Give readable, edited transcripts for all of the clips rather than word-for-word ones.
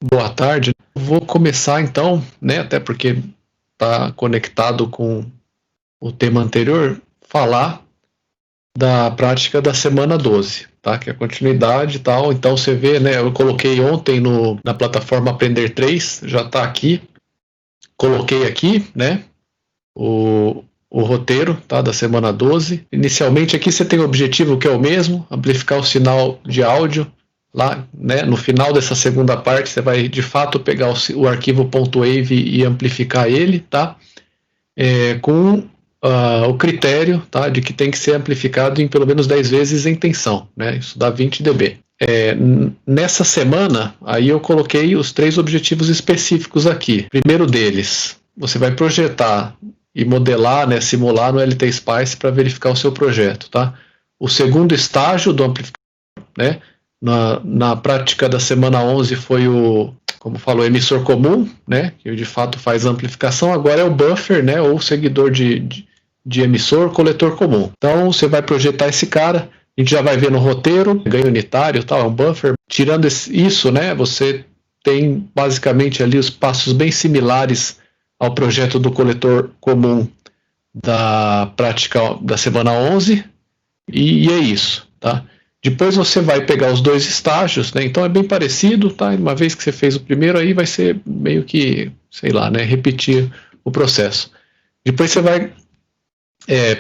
Boa tarde. Vou começar então, né, até porque está conectado com o tema anterior, falar da prática da semana 12, tá? Que é a continuidade e tal. Então você vê, né, eu coloquei ontem na plataforma Aprender 3, já está aqui. Coloquei aqui, né, o roteiro, tá, da semana 12. Inicialmente aqui você tem o objetivo que é o mesmo, amplificar o sinal de áudio. Lá, né, no final dessa segunda parte, você vai de fato pegar o arquivo .wav e amplificar ele, tá? Com o critério, tá, de que tem que ser amplificado em pelo menos 10 vezes em tensão, né? Isso dá 20 dB. Nessa semana, aí eu coloquei os 3 objetivos específicos aqui. Primeiro deles, você vai projetar e modelar, né, simular no LT Spice para verificar o seu projeto, tá? O segundo estágio do amplificador, né? Na prática da semana 11 foi como falou, emissor comum, né, que de fato faz a amplificação. Agora é o buffer, né, ou seguidor de emissor, coletor comum. Então você vai projetar esse cara, a gente já vai ver no roteiro, ganho unitário, tal, é um buffer. Tirando isso, né, você tem basicamente ali os passos bem similares ao projeto do coletor comum da prática da semana 11, e é isso, tá? Depois você vai pegar os 2 estágios, né? Então é bem parecido, tá? Uma vez que você fez o primeiro, aí vai ser meio que, sei lá, né? Repetir o processo. Depois você vai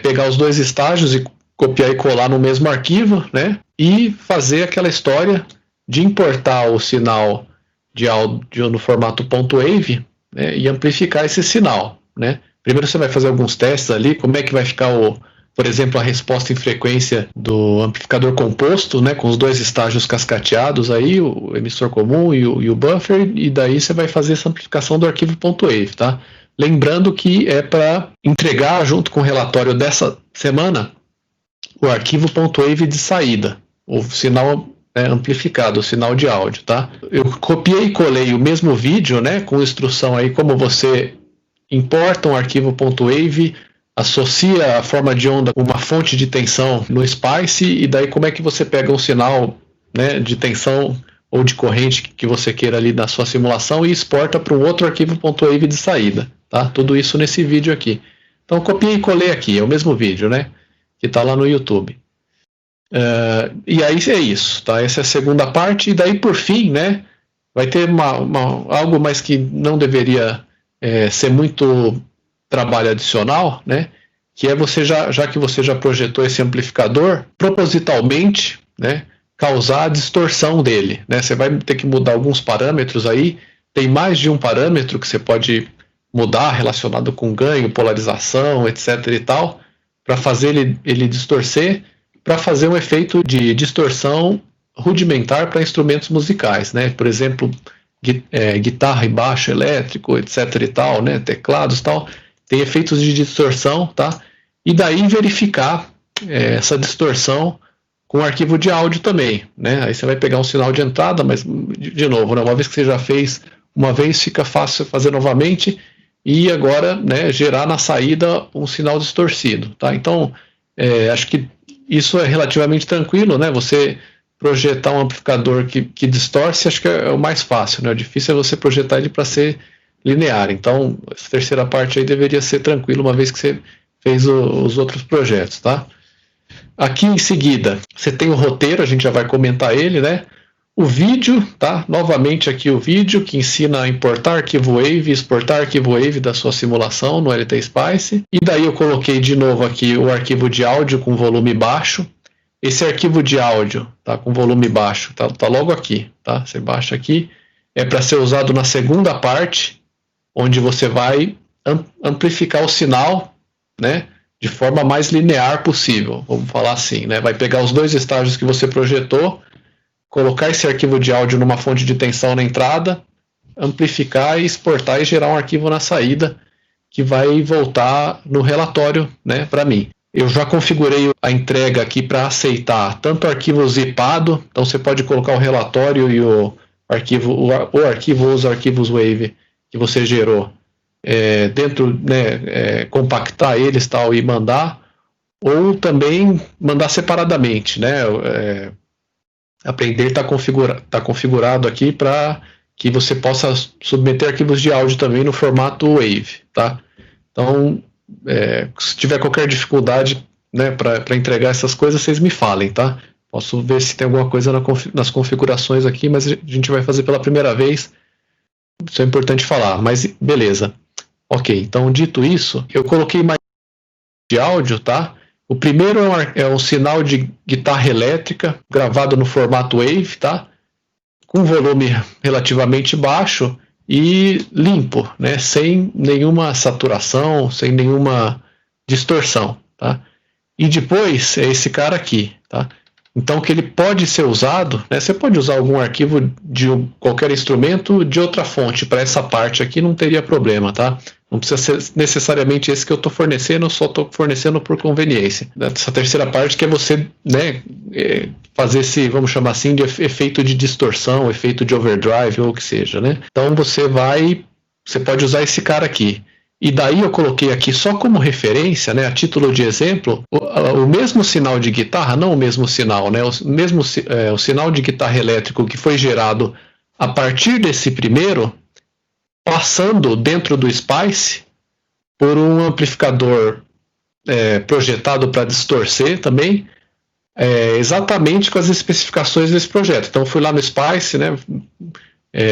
pegar os 2 estágios e copiar e colar no mesmo arquivo, né? E fazer aquela história de importar o sinal de áudio no formato .wav, né? E amplificar esse sinal, né? Primeiro você vai fazer alguns testes ali, como é que vai ficar por exemplo, a resposta em frequência do amplificador composto, né, com os 2 estágios cascateados aí, o emissor comum e o buffer, e daí você vai fazer essa amplificação do arquivo .wav, tá? Lembrando que é para entregar junto com o relatório dessa semana o arquivo .wav de saída, o sinal amplificado, o sinal de áudio, tá? Eu copiei e colei o mesmo vídeo, né, com instrução aí como você importa um arquivo .wav, associa a forma de onda com uma fonte de tensão no Spice, e daí como é que você pega um sinal, né, de tensão ou de corrente que você queira ali na sua simulação e exporta para um outro arquivo .wav de saída, tá? Tudo isso nesse vídeo aqui. Então copiei e colei aqui, é o mesmo vídeo, né, que está lá no YouTube. E aí é isso, tá? Essa é a segunda parte, e daí por fim, né, vai ter algo mais que não deveria ser muito trabalho adicional, né, que é você já que você já projetou esse amplificador, propositalmente, né, causar a distorção dele, né? Você vai ter que mudar alguns parâmetros aí, tem mais de um parâmetro que você pode mudar relacionado com ganho, polarização, etc e tal, para fazer ele distorcer, para fazer um efeito de distorção rudimentar para instrumentos musicais, né? Por exemplo, guitarra e baixo elétrico, etc e tal, né, teclados e tal, tem efeitos de distorção, tá? E daí verificar essa distorção com o arquivo de áudio também, né? Aí você vai pegar um sinal de entrada, mas, de novo, né, uma vez que você já fez uma vez, fica fácil fazer novamente, e agora, né, gerar na saída um sinal distorcido, tá? Então, acho que isso é relativamente tranquilo, né? Você projetar um amplificador que distorce, acho que é o mais fácil, né? O difícil é você projetar ele para ser linear. Então, essa terceira parte aí deveria ser tranquilo, uma vez que você fez os outros projetos, tá? Aqui em seguida, você tem o roteiro, a gente já vai comentar ele, né? O vídeo, tá? Novamente aqui o vídeo que ensina a importar arquivo WAV, exportar arquivo WAV da sua simulação no LT Spice. E daí eu coloquei de novo aqui o arquivo de áudio com volume baixo. Esse arquivo de áudio, tá, com volume baixo, tá logo aqui, tá? Você baixa aqui. É para ser usado na segunda parte, onde você vai amplificar o sinal, né, de forma mais linear possível, vamos falar assim, né? Vai pegar os 2 estágios que você projetou, colocar esse arquivo de áudio numa fonte de tensão na entrada, amplificar e exportar e gerar um arquivo na saída que vai voltar no relatório, né, para mim. Eu já configurei a entrega aqui para aceitar tanto o arquivo zipado, então você pode colocar o relatório e o arquivo ou os arquivos WAV que você gerou dentro, né, compactar eles tal e mandar, ou também mandar separadamente, né? Aprender está configurado aqui para que você possa submeter arquivos de áudio também no formato WAV, tá? Então, se tiver qualquer dificuldade, né, para entregar essas coisas, vocês me falem, tá? Posso ver se tem alguma coisa nas configurações aqui, mas a gente vai fazer pela primeira vez. Isso é importante falar, mas beleza. Ok, então dito isso, eu coloquei mais de áudio, tá? O primeiro é um sinal de guitarra elétrica, gravado no formato WAV, tá? Com volume relativamente baixo e limpo, né? Sem nenhuma saturação, sem nenhuma distorção, tá? E depois é esse cara aqui, tá? Então que ele pode ser usado, né? Você pode usar algum arquivo de qualquer instrumento de outra fonte para essa parte aqui, não teria problema, tá? Não precisa ser necessariamente esse que eu estou fornecendo, eu só estou fornecendo por conveniência. Essa terceira parte que é você, né, fazer esse, vamos chamar assim, de efeito de distorção, efeito de overdrive ou o que seja, né? Então você pode usar esse cara aqui. E daí eu coloquei aqui só como referência, né, a título de exemplo, o mesmo sinal de guitarra, não o mesmo sinal, né, o sinal de guitarra elétrico que foi gerado a partir desse primeiro, passando dentro do Spice por um amplificador projetado para distorcer também, exatamente com as especificações desse projeto. Então fui lá no Spice, né,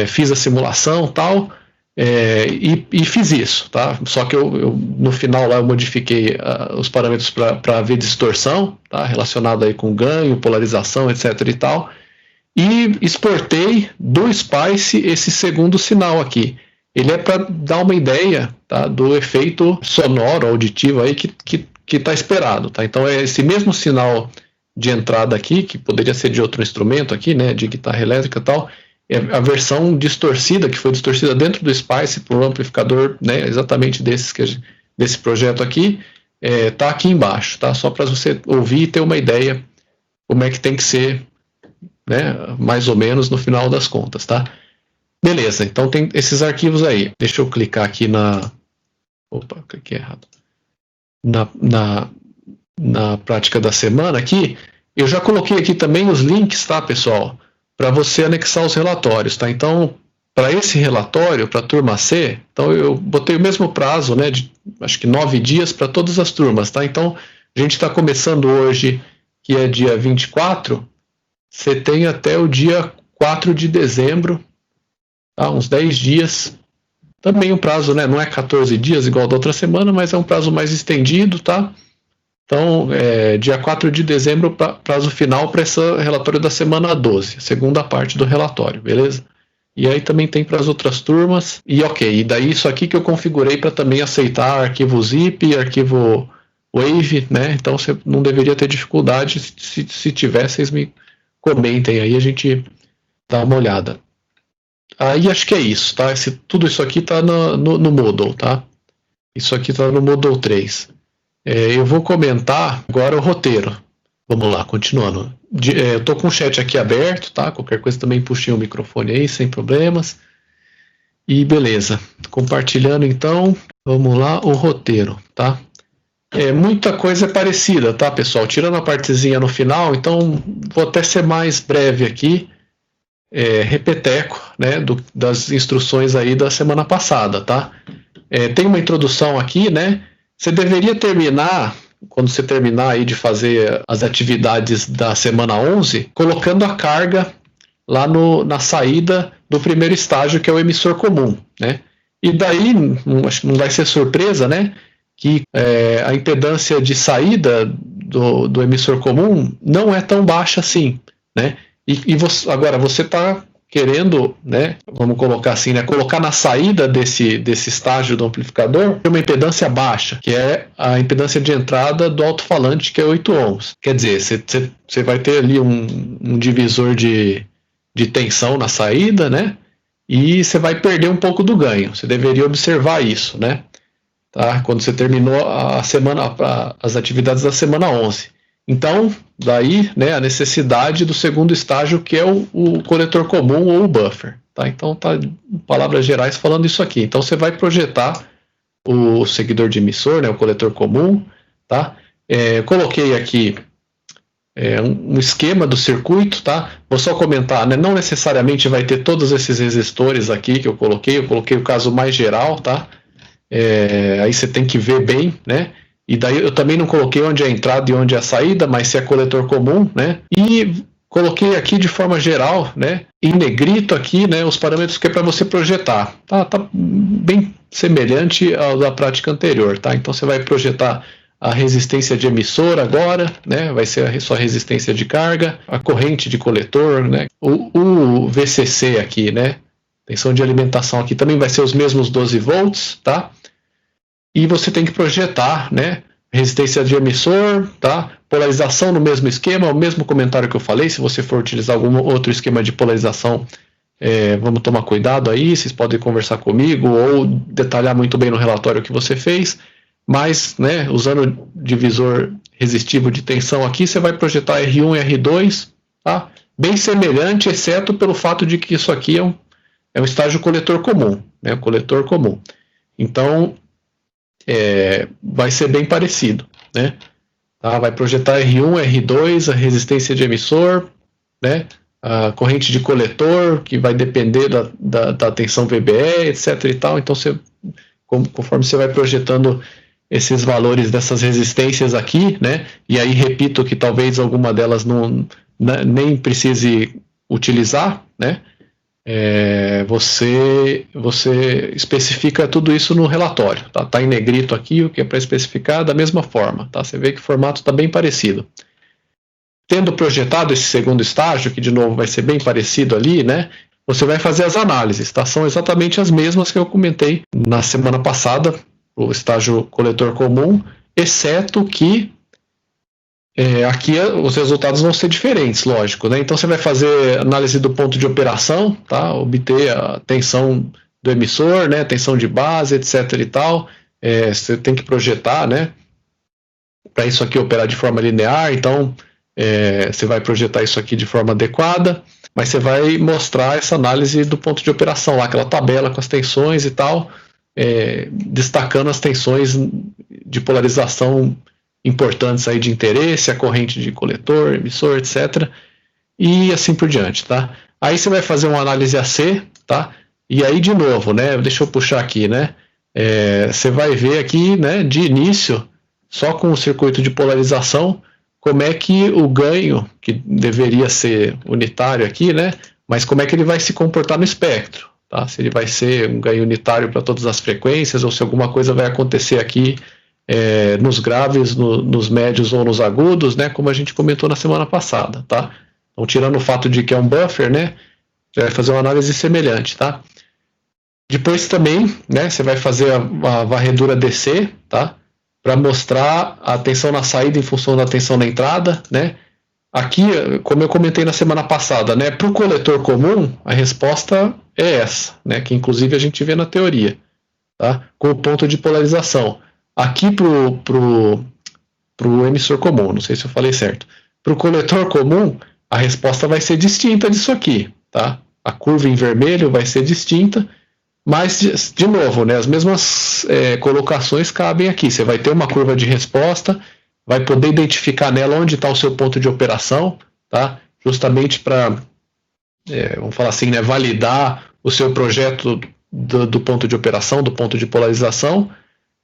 fiz a simulação e tal, e fiz isso, tá? Só que eu no final lá eu modifiquei os parâmetros para ver distorção, tá? Relacionado aí com ganho, polarização, etc e tal, e exportei do Spice esse segundo sinal aqui. Ele é para dar uma ideia, tá, do efeito sonoro, auditivo aí que está esperado, tá? Então é esse mesmo sinal de entrada aqui, que poderia ser de outro instrumento aqui, né, de guitarra elétrica e tal, é a versão distorcida, que foi distorcida dentro do Spice por um amplificador, né, exatamente desse projeto aqui, tá aqui embaixo, tá? Só para você ouvir e ter uma ideia como é que tem que ser, né, mais ou menos no final das contas, tá? Beleza, então tem esses arquivos aí. Deixa eu clicar aqui Opa, cliquei errado. Na prática da semana aqui, eu já coloquei aqui também os links, tá, pessoal? Para você anexar os relatórios, tá? Então, para esse relatório, para a turma C, então eu botei o mesmo prazo, né, de acho que 9 dias para todas as turmas, tá? Então, a gente está começando hoje, que é dia 24, você tem até o dia 4 de dezembro, tá? Uns 10 dias. Também um prazo, né, não é 14 dias igual da outra semana, mas é um prazo mais estendido, tá? Então, dia 4 de dezembro, prazo final para esse relatório da semana 12, a segunda parte do relatório, beleza? E aí também tem para as outras turmas, e ok, e daí isso aqui que eu configurei para também aceitar arquivo zip, arquivo WAV, né? Então você não deveria ter dificuldade, se tiver, vocês me comentem aí, a gente dá uma olhada. Aí acho que é isso, tá? Tudo isso aqui está no Moodle, tá? Isso aqui está no Moodle 3. Eu vou comentar agora o roteiro. Vamos lá, continuando. Eu estou com o chat aqui aberto, tá? Qualquer coisa também puxei o microfone aí, sem problemas. E beleza. Compartilhando então, vamos lá, o roteiro, tá? Muita coisa é parecida, tá, pessoal? Tirando a partezinha no final, então vou até ser mais breve aqui. Repeteco, né, das instruções aí da semana passada, tá? Tem uma introdução aqui, né? Você deveria terminar, quando você terminar aí de fazer as atividades da semana 11, colocando a carga lá na saída do primeiro estágio, que é o emissor comum, né? E daí, acho que não vai ser surpresa, né, que a impedância de saída do emissor comum não é tão baixa assim, né? Agora, você está querendo, né, vamos colocar assim, né, colocar na saída desse estágio do amplificador uma impedância baixa, que é a impedância de entrada do alto-falante, que é 8 ohms. Quer dizer, você vai ter ali um divisor de tensão na saída, né, e você vai perder um pouco do ganho. Você deveria observar isso, né, tá? Quando você terminou as atividades da semana 11. Então, daí, né, a necessidade do segundo estágio, que é o coletor comum ou o buffer, tá? Então, tá em palavras gerais falando isso aqui. Então, você vai projetar o seguidor de emissor, né, o coletor comum, tá? Coloquei aqui um esquema do circuito, tá? Vou só comentar, né? Não necessariamente vai ter todos esses resistores aqui que eu coloquei o caso mais geral, tá? Aí você tem que ver bem, né? E daí eu também não coloquei onde é a entrada e onde é a saída, mas se é coletor comum, né? E coloquei aqui de forma geral, né? Em negrito aqui, né? Os parâmetros que é para você projetar. Tá bem semelhante ao da prática anterior, tá? Então você vai projetar a resistência de emissor agora, né? Vai ser a sua resistência de carga, a corrente de coletor, né? O VCC aqui, né? Tensão de alimentação aqui também vai ser os mesmos 12 volts, tá? E você tem que projetar, né? Resistência de emissor, tá? Polarização no mesmo esquema, o mesmo comentário que eu falei. Se você for utilizar algum outro esquema de polarização, vamos tomar cuidado aí. Vocês podem conversar comigo ou detalhar muito bem no relatório o que você fez. Mas, né, usando o divisor resistivo de tensão aqui, você vai projetar R1 e R2, tá? Bem semelhante, exceto pelo fato de que isso aqui é um estágio coletor comum, né? Coletor comum. Então, vai ser bem parecido, né? Tá? Vai projetar R1, R2, a resistência de emissor, né? A corrente de coletor, que vai depender da tensão VBE, etc. e tal. Então, conforme você vai projetando esses valores dessas resistências aqui, né? E aí repito que talvez alguma delas nem precise utilizar, né? Você especifica tudo isso no relatório, tá? Tá em negrito aqui o que é para especificar da mesma forma, tá? Você vê que o formato está bem parecido. Tendo projetado esse segundo estágio, que de novo vai ser bem parecido ali, né? Você vai fazer as análises, tá? São exatamente as mesmas que eu comentei na semana passada, o estágio coletor comum, exceto que aqui os resultados vão ser diferentes, lógico, né? Então você vai fazer análise do ponto de operação, tá? Obter a tensão do emissor, né? Tensão de base, etc. e tal. Você tem que projetar, né? Para isso aqui operar de forma linear, então você vai projetar isso aqui de forma adequada, mas você vai mostrar essa análise do ponto de operação, lá, aquela tabela com as tensões e tal, destacando as tensões de polarização importantes aí de interesse, a corrente de coletor, emissor, etc. E assim por diante, tá? Aí você vai fazer uma análise AC, tá? E aí de novo, né? Deixa eu puxar aqui, né? Você vai ver aqui, né? De início, só com o circuito de polarização, como é que o ganho, que deveria ser unitário aqui, né? Mas como é que ele vai se comportar no espectro, tá? Se ele vai ser um ganho unitário para todas as frequências ou se alguma coisa vai acontecer aqui nos graves, nos médios ou nos agudos, né, como a gente comentou na semana passada, tá? Então, tirando o fato de que é um buffer, né, você vai fazer uma análise semelhante, tá? Depois também, né, você vai fazer a varredura DC, tá? Para mostrar a tensão na saída em função da tensão na entrada, né? Aqui, como eu comentei na semana passada, né, para o coletor comum, a resposta é essa, né, que inclusive a gente vê na teoria, tá? Com o ponto de polarização. Aqui pro emissor comum, não sei se eu falei certo. Para o coletor comum, a resposta vai ser distinta disso aqui, tá? A curva em vermelho vai ser distinta, mas, de novo, né, as mesmas colocações cabem aqui. Você vai ter uma curva de resposta, vai poder identificar nela onde está o seu ponto de operação, tá? Justamente para, vamos falar assim, né, validar o seu projeto do ponto de operação, do ponto de polarização.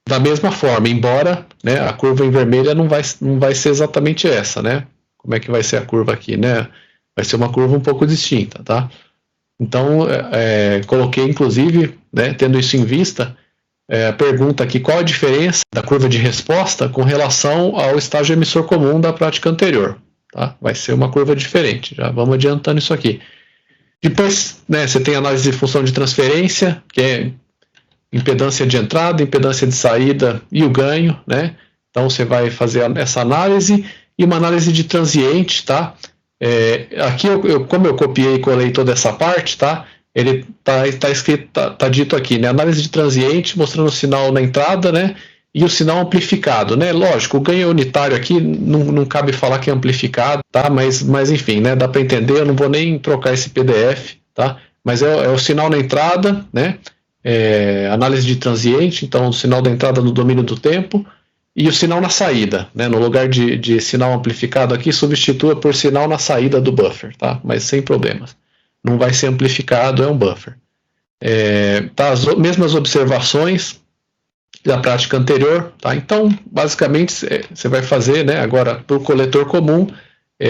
Da mesma forma, embora, né, a curva em vermelha não vai ser exatamente essa, né? Como é que vai ser a curva aqui, né? Vai ser uma curva um pouco distinta, tá? Então, coloquei, inclusive, né, tendo isso em vista, a pergunta aqui, qual a diferença da curva de resposta com relação ao estágio emissor comum da prática anterior, tá? Vai ser uma curva diferente, já vamos adiantando isso aqui. Depois, né, você tem a análise de função de transferência, que é impedância de entrada, impedância de saída e o ganho, né? Então você vai fazer essa análise e uma análise de transiente, tá? Aqui, como eu copiei e colei toda essa parte, tá? Ele tá escrito, tá dito aqui, né? Análise de transiente mostrando o sinal na entrada, né? E o sinal amplificado, né? Lógico, o ganho unitário aqui não cabe falar que é amplificado, tá? Mas enfim, né? Dá para entender. Eu não vou nem trocar esse PDF, tá? Mas é o sinal na entrada, né? Análise de transiente, então o sinal da entrada no domínio do tempo, e o sinal na saída, né? No lugar de sinal amplificado aqui, substitua por sinal na saída do buffer, tá? Mas sem problemas. Não vai ser amplificado, é um buffer. Tá, as mesmas observações da prática anterior, tá? Então, basicamente, você vai fazer, né, agora para o coletor comum,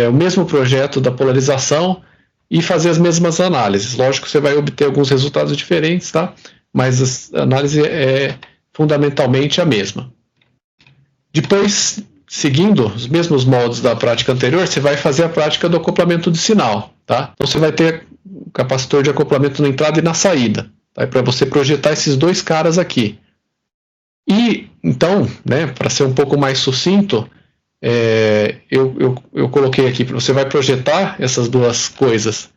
o mesmo projeto da polarização e fazer as mesmas análises. Lógico que você vai obter alguns resultados diferentes, tá? Mas a análise é fundamentalmente a mesma. Depois, seguindo os mesmos moldes da prática anterior, você vai fazer a prática do acoplamento de sinal, tá? Então você vai ter o capacitor de acoplamento na entrada e na saída, tá? Para você projetar esses dois caras aqui. E, então, né, para ser um pouco mais sucinto, eu coloquei aqui, você vai projetar essas duas coisas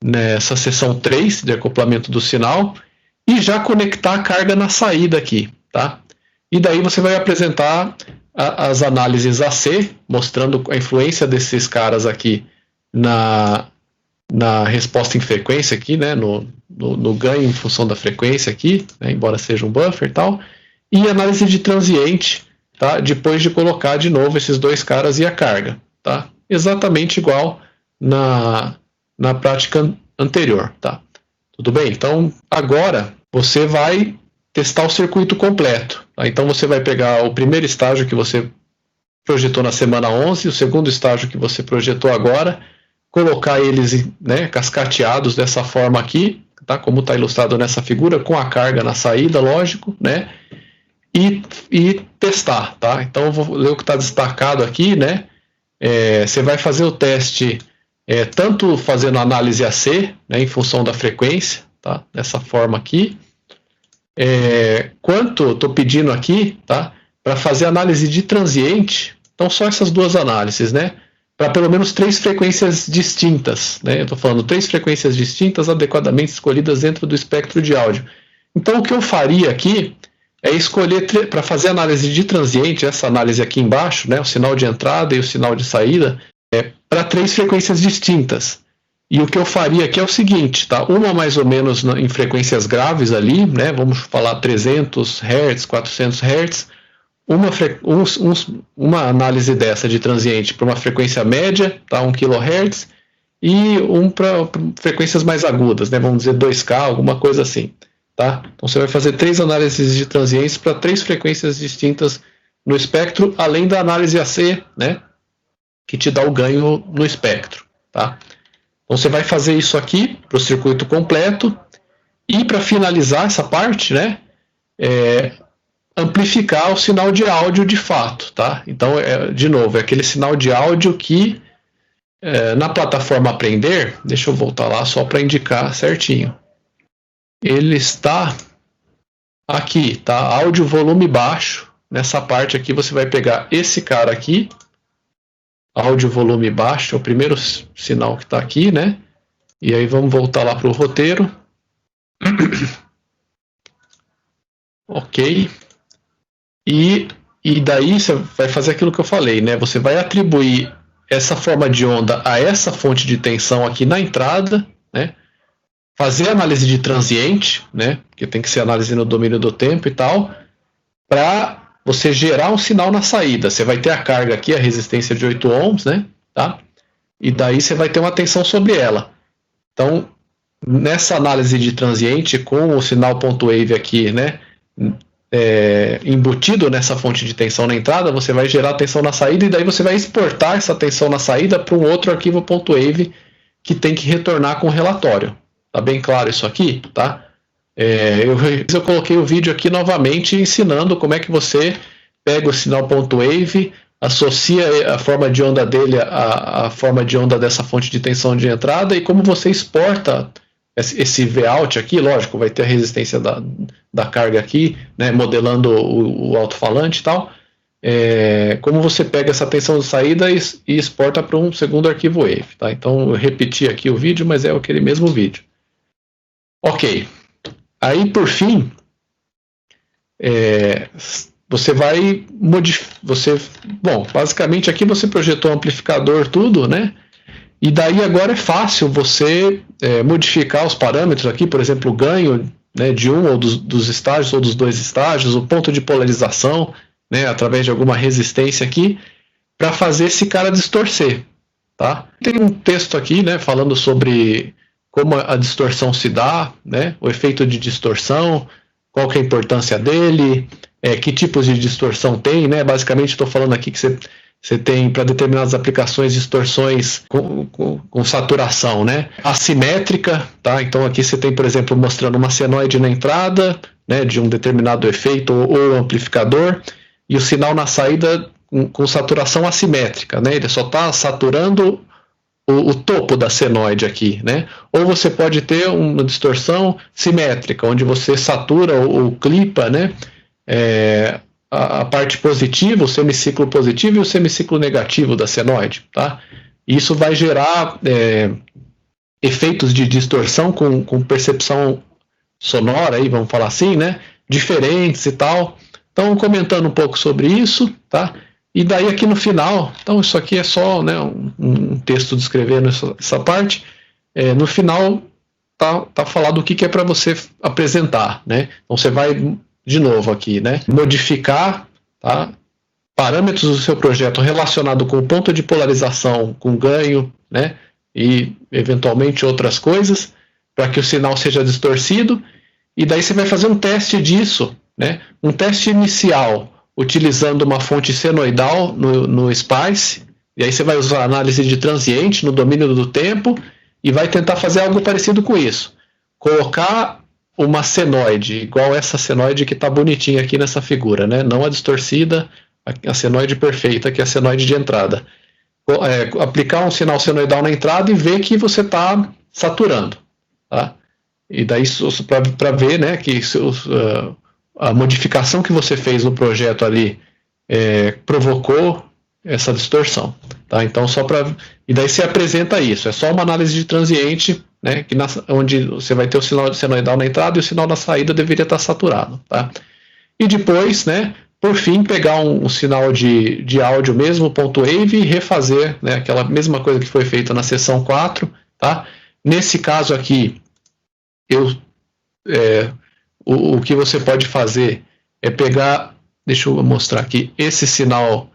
nessa seção 3 de acoplamento do sinal e já conectar a carga na saída aqui, tá? E daí você vai apresentar as análises AC, mostrando a influência desses caras aqui na resposta em frequência aqui, né, no ganho em função da frequência aqui, né, embora seja um buffer e tal, e análise de transiente, tá, depois de colocar de novo esses dois caras e a carga, tá, exatamente igual na prática anterior, tá. Tudo bem? Então, agora você vai testar o circuito completo, tá? Então você vai pegar o primeiro estágio que você projetou na semana 11, o segundo estágio que você projetou agora, colocar eles, né, cascateados dessa forma aqui, tá? Como está ilustrado nessa figura, com a carga na saída, lógico, né? E testar, tá? Então eu vou ler o que está destacado aqui, né? Você vai fazer o teste tanto fazendo análise AC, né, em função da frequência, tá? Dessa forma aqui, quanto estou pedindo aqui, tá? Para fazer análise de transiente, então só essas duas análises, né? Para pelo menos 3 frequências distintas, né? Eu estou falando 3 frequências distintas adequadamente escolhidas dentro do espectro de áudio. Então o que eu faria aqui é escolher, para fazer análise de transiente, essa análise aqui embaixo, né? O sinal de entrada e o sinal de saída, para 3 frequências distintas. E o que eu faria aqui é o seguinte, tá? Uma mais ou menos em frequências graves ali, né? Vamos falar 300 Hz, 400 Hz. Uma análise dessa de transiente para uma frequência média, tá? 1 kHz. E para frequências mais agudas, né? Vamos dizer 2K, alguma coisa assim, tá? Então você vai fazer 3 análises de transientes para 3 frequências distintas no espectro, além da análise AC, né? Que te dá o ganho no espectro, tá? Então você vai fazer isso aqui para o circuito completo e para finalizar essa parte, né, amplificar o sinal de áudio de fato, tá? Então, de novo, é aquele sinal de áudio que na plataforma Aprender, deixa eu voltar lá só para indicar certinho, ele está aqui, tá? Áudio volume baixo, nessa parte aqui você vai pegar esse cara aqui, áudio volume baixo, é o primeiro sinal que está aqui, né? E aí vamos voltar lá para o roteiro. Ok. E daí você vai fazer aquilo que eu falei, né? Você vai atribuir essa forma de onda a essa fonte de tensão aqui na entrada, né? Fazer análise de transiente, né? Porque tem que ser análise no domínio do tempo e tal, para você gerar um sinal na saída. Você vai ter a carga aqui, a resistência de 8 ohms, né? Tá? E daí você vai ter uma tensão sobre ela. Então, nessa análise de transiente, com o sinal ponto wave aqui, né? Embutido nessa fonte de tensão na entrada, você vai gerar tensão na saída e daí você vai exportar essa tensão na saída para um outro arquivo ponto wave que tem que retornar com o relatório. Tá bem claro isso aqui? Tá? Eu coloquei o vídeo aqui novamente ensinando como é que você pega o sinal ponto wave, associa a forma de onda dele à forma de onda dessa fonte de tensão de entrada e como você exporta esse Vout aqui, lógico, vai ter a resistência da carga aqui, né, modelando o alto-falante e tal, como você pega essa tensão de saída e exporta para um segundo arquivo wave. Tá? Então eu repeti aqui o vídeo, mas é aquele mesmo vídeo. Ok. Aí, por fim, você vai modificar. Bom, basicamente aqui você projetou o amplificador, tudo, né? E daí agora é fácil você modificar os parâmetros aqui, por exemplo, o ganho, né, de um ou dos estágios ou dos 2 estágios, o ponto de polarização, né, através de alguma resistência aqui, para fazer esse cara distorcer, tá? Tem um texto aqui, né, falando sobre como a distorção se dá, né, o efeito de distorção, qual que é a importância dele, que tipos de distorção tem, né? Basicamente estou falando aqui que você tem para determinadas aplicações distorções com saturação, né? Assimétrica, tá? Então aqui você tem, por exemplo, mostrando uma senoide na entrada, né, de um determinado efeito ou amplificador, e o sinal na saída com saturação assimétrica, né? Ele só está saturando o topo da senoide aqui, né? Ou você pode ter uma distorção simétrica, onde você satura ou clipa, né, a parte positiva, o semiciclo positivo e o semiciclo negativo da senoide, tá? Isso vai gerar efeitos de distorção com percepção sonora, aí, vamos falar assim, né, diferentes e tal. Então, comentando um pouco sobre isso, tá? E daí aqui no final, então isso aqui é só, né, um texto descrevendo essa parte, no final tá falado o que é para você apresentar, né? Então você vai, de novo aqui, né, modificar, tá, parâmetros do seu projeto relacionado com o ponto de polarização, com ganho, né, e eventualmente outras coisas, para que o sinal seja distorcido, e daí você vai fazer um teste disso, né, um teste inicial, utilizando uma fonte senoidal no SPICE, e aí você vai usar análise de transiente no domínio do tempo, e vai tentar fazer algo parecido com isso. Colocar uma senoide, igual essa senoide que está bonitinha aqui nessa figura, né? Não a distorcida, a senoide perfeita, que é a senoide de entrada. Aplicar um sinal senoidal na entrada e ver que você está saturando. Tá? E daí, para ver, né, que a modificação que você fez no projeto ali provocou essa distorção, tá? Então e daí você apresenta isso, é só uma análise de transiente, né, onde você vai ter o sinal senoidal na entrada e o sinal na saída deveria estar saturado, tá? E depois, né, por fim, pegar um sinal de áudio mesmo, .wave, e refazer, né, aquela mesma coisa que foi feita na seção 4, tá? Nesse caso aqui, o que você pode fazer é pegar, deixa eu mostrar aqui, esse sinal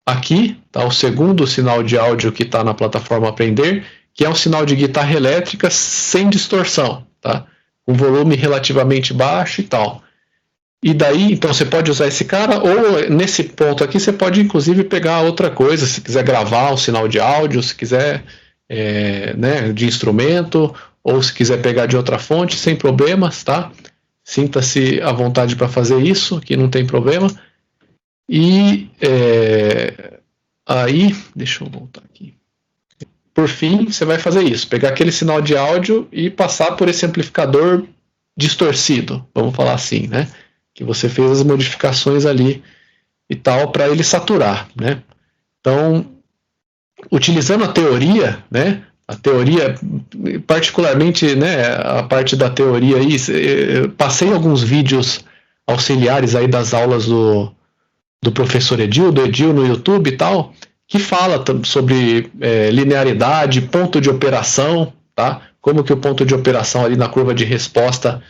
aqui, tá, o segundo sinal de áudio que está na plataforma Aprender, que é um sinal de guitarra elétrica sem distorção, tá, com volume relativamente baixo e tal. E daí, então você pode usar esse cara, ou nesse ponto aqui você pode inclusive pegar outra coisa, se quiser gravar um sinal de áudio, se quiser né, de instrumento, ou se quiser pegar de outra fonte, sem problemas, tá? Sinta-se à vontade para fazer isso, que não tem problema. E aí, deixa eu voltar aqui. Por fim, você vai fazer isso, pegar aquele sinal de áudio e passar por esse amplificador distorcido, vamos falar assim, né? Que você fez as modificações ali e tal, para ele saturar, né? Então, utilizando a teoria, né? A teoria, particularmente, né, a parte da teoria aí, passei alguns vídeos auxiliares aí das aulas do professor Edil, do Edil no YouTube e tal, que fala sobre linearidade, ponto de operação, tá? Como que o ponto de operação ali na curva de resposta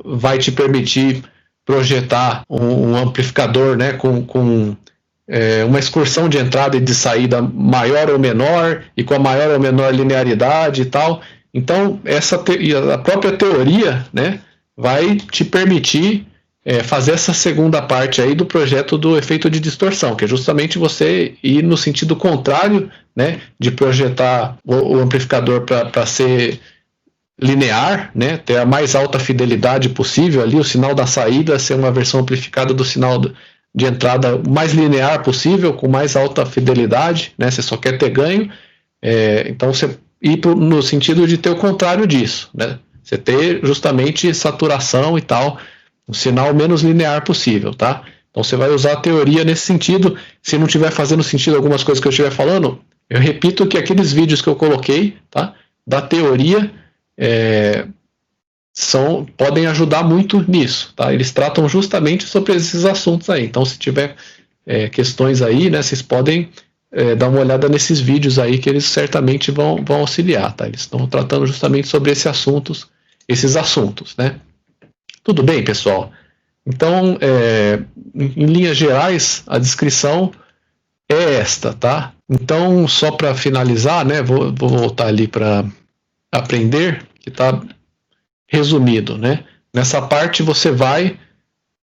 vai te permitir projetar um amplificador, né, com uma excursão de entrada e de saída maior ou menor, e com a maior ou menor linearidade e tal. Então, a própria teoria, né, vai te permitir fazer essa segunda parte aí do projeto do efeito de distorção, que é justamente você ir no sentido contrário, né, de projetar o amplificador para ser linear, né, ter a mais alta fidelidade possível ali, o sinal da saída ser uma versão amplificada do sinal de entrada mais linear possível, com mais alta fidelidade, né, você só quer ter ganho, então você ir no sentido de ter o contrário disso, né, você ter justamente saturação e tal, um sinal menos linear possível, tá? Então você vai usar a teoria nesse sentido. Se não estiver fazendo sentido algumas coisas que eu estiver falando, eu repito que aqueles vídeos que eu coloquei, tá, da teoria, podem ajudar muito nisso, tá? Eles tratam justamente sobre esses assuntos aí. Então, se tiver questões aí, né, vocês podem dar uma olhada nesses vídeos aí, que eles certamente vão auxiliar, tá? Eles estão tratando justamente sobre esses assuntos, né? Tudo bem, pessoal? Então, em linhas gerais, a descrição é esta, tá? Então, só para finalizar, né, vou voltar ali para aprender, que está resumido, né? Nessa parte você vai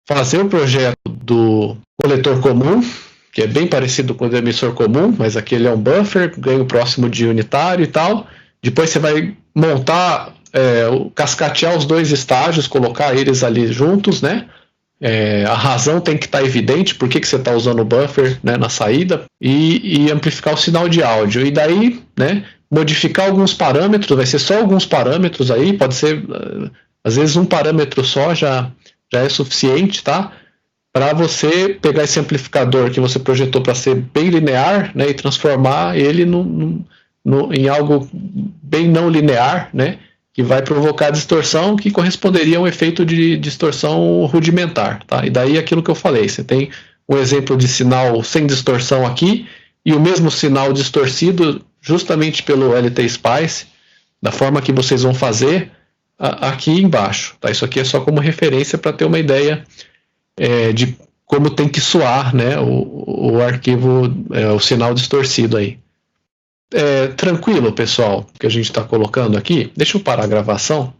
fazer o projeto do coletor comum, que é bem parecido com o do emissor comum, mas aqui ele é um buffer, ganho próximo de unitário e tal. Depois você vai montar, cascatear os dois estágios, colocar eles ali juntos, né? A razão tem que estar evidente, por que você está usando o buffer, né, na saída, e amplificar o sinal de áudio. E daí, né, modificar alguns parâmetros, vai ser só alguns parâmetros aí, pode ser, às vezes um parâmetro só já é suficiente, tá? Para você pegar esse amplificador que você projetou para ser bem linear, né, e transformar ele em algo bem não linear, né, que vai provocar distorção que corresponderia a um efeito de distorção rudimentar, tá? E daí aquilo que eu falei, você tem um exemplo de sinal sem distorção aqui e o mesmo sinal distorcido justamente pelo LT-Spice, da forma que vocês vão fazer aqui embaixo, tá? Isso aqui é só como referência para ter uma ideia de como tem que soar, né, o arquivo, o sinal distorcido aí. Tranquilo, pessoal, que a gente está colocando aqui. Deixa eu parar a gravação